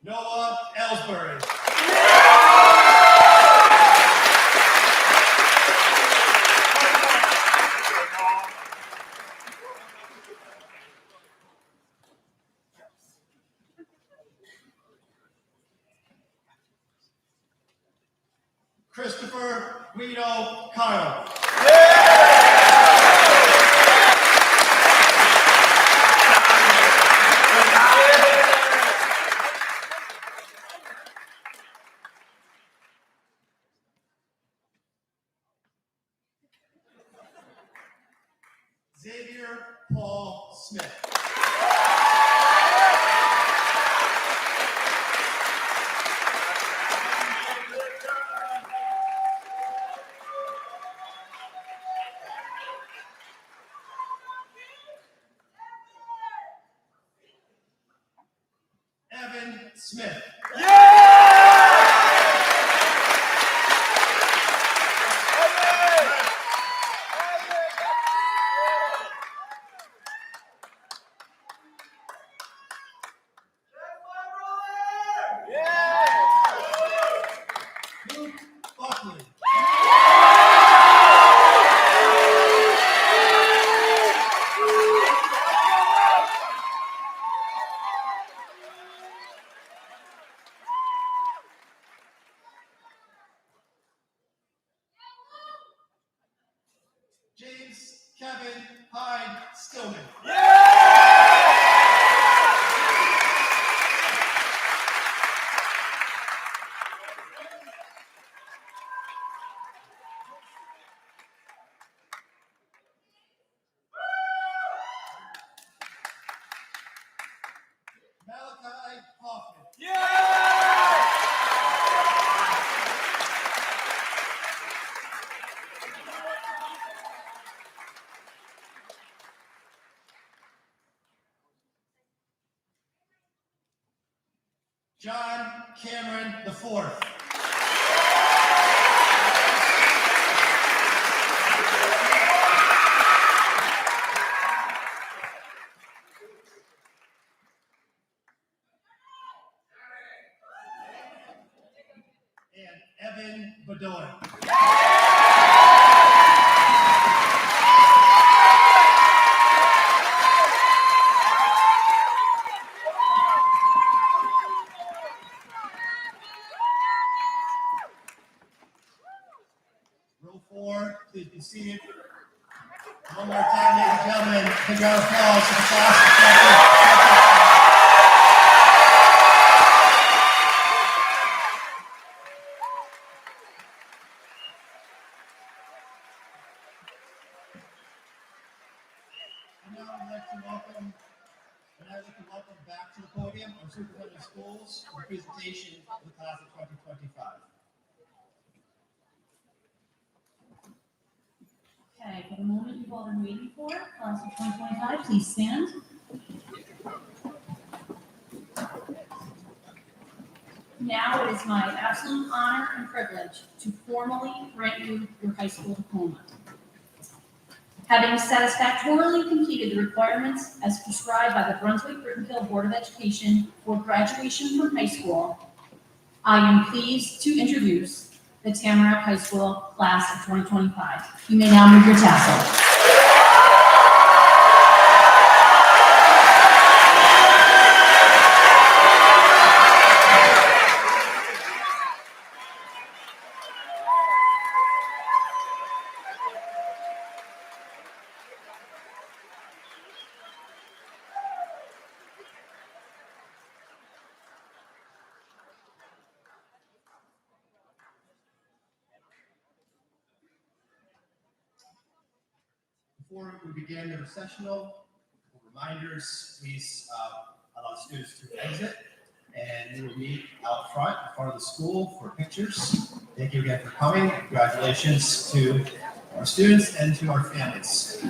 Noah Ellsbury. Christopher Guido Kyle. Xavier Paul Smith. Evan Smith. Kevin Hyde Stillman. Malachi Hoffman. John Cameron IV. And Evan Bedoy. Row 4, please be seated. One more time, ladies and gentlemen, big round of applause for the class of 2025. And now I'd like to welcome back to the podium our Superintendent of Schools for the presentation of the class of 2025. Okay, for the moment you've all been waiting for, class of 2025, please stand. Now it is my absolute honor and privilege to formally grant you your high school diploma. Having satisfactorily completed the requirements as prescribed by the Brunswick-Brittenville Board of Education for graduation from high school, I am pleased to introduce the Tamarac High School class of 2025. You may now move your tassel. Before we begin the recessional, reminders, please allow students to exit, and we will meet out front in front of the school for pictures. Thank you again for coming. Congratulations to our students and to our families.